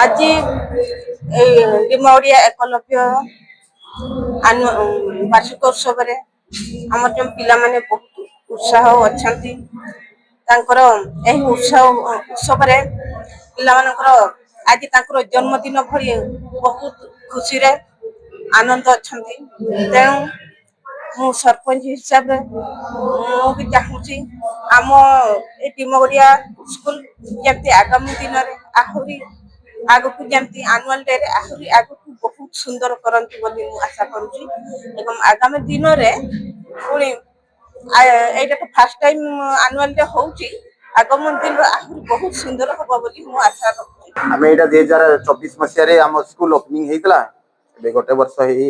ଆଜି ଡିମଉଡ଼ିଆ ଏକଲବ୍ୟ ବାର୍ଷିକ ଉତ୍ସବରେ ଆମର ଯେଉଁ ପିଲାମାନେ ବହୁତ ଉତ୍ସାହ ଅଛନ୍ତି ତାଙ୍କର ଏହି ଉତ୍ସବରେ ପିଲାମାନଙ୍କର ଆଜି ତାଙ୍କର ଜନ୍ମଦିନ ଭଳି ବହୁତ ଖୁସିରେ ଆନନ୍ଦ ଅଛନ୍ତି। ତେଣୁ ମୁଁ ସରପଞ୍ଚ ହିସାବରେ ମୁଁ ବି ଚାହୁଁଛି ଆମ ଏ ଡିମଉଡ଼ିଆ ସ୍କୁଲ ଯେମିତି ଆଗାମୀ ଦିନରେ ଆହୁରି ଆଗକୁ ଯେମିତି ଆନୁଆଲ ଡେରେ ଆହୁରି ଆଗକୁ ବହୁତ ସୁନ୍ଦର କରନ୍ତି ବୋଲି ମୁଁ ଆଶା କରୁଛି ଏବଂ ଆଗାମୀ ଦିନରେ ପୁଣି এইটা তো ফার্স্ট টাইম আনুয়াল ডে হଉଛି ଆଗାମୀ ଦିନରେ ଆହୁରି ବହୁତ ସୁନ୍ଦର ହବ ବୋଲି ମୁଁ ଆଶା ରଖୁଛି। ଆମେ ଏଇଟା 2024 ମସିହାରେ ଆମ ସ୍କୁଲ ଓପନିଂ ହେଇଥିଲା। ଏବେ ଗୋଟେ ବର୍ଷ ହେଇ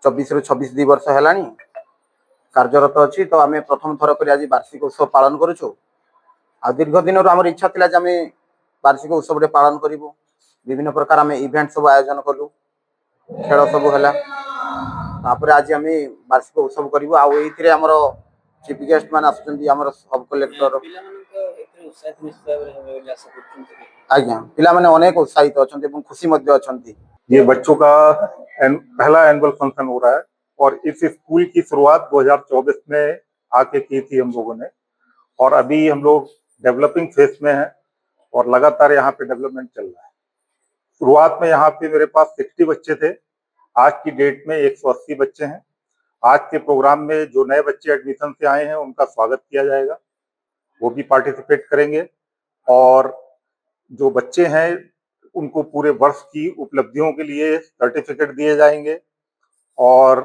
24 ରୁ 26 2 ବର୍ଷ ହେଲାଣି କାର୍ଯ୍ୟରତ ଅଛି। ତ ଆମେ ପ୍ରଥମ ଥର କରି ଆଜି ବାର୍ଷିକ ଉତ୍ସବ ପାଳନ କରୁଛୁ। ଆଉ ଦୀର୍ଘ ଦିନରୁ ଆମର ଇଚ୍ଛା ଥିଲା ଯେ ଆମେ ବାର୍ଷିକ ଉତ୍ସବଟେ ପାଳନ କରିବୁ। ବିଭିନ୍ନ ପ୍ରକାର ଆମେ ଇଭେଣ୍ଟ ସବୁ ଆୟୋଜନ କଲୁ, ଖେଳ ସବୁ ହେଲା। ତାପରେ ଆଜି ଆମେ ବାର୍ଷିକ ଉତ୍ସବ କରିବୁ। ଆଉ ଏଇଥିରେ ଆମର ଚିଫ ଗେଷ୍ଟ ମାନେ ଆସୁଛନ୍ତି ଆମର ସବ୍ କଲେକ୍ଟର। आज्ञा पिला माने अनेक उत्साहित अछंती एवं खुशी मध्य अछंती। ये बच्चों का पहला एनुअल फंक्शन हो रहा है और इस स्कूल की शुरुआत 2024 में आके की थी हम लोगों ने और अभी हम लोग डेवलपिंग फेज में हैं और लगातार यहाँ पे डेवलपमेंट चल रहा है। शुरुआत में यहाँ पे मेरे पास 60 बच्चे थे, आज की डेट में 180 बच्चे हैं। आज के प्रोग्राम में जो नए बच्चे एडमिशन से आए हैं उनका स्वागत किया जाएगा, वो भी पार्टिसिपेट करेंगे और जो बच्चे हैं उनको पूरे वर्ष की उपलब्धियों के लिए सर्टिफिकेट दिए जाएंगे और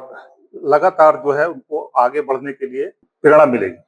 लगातार जो है उनको आगे बढ़ने के लिए प्रेरणा मिलेगी।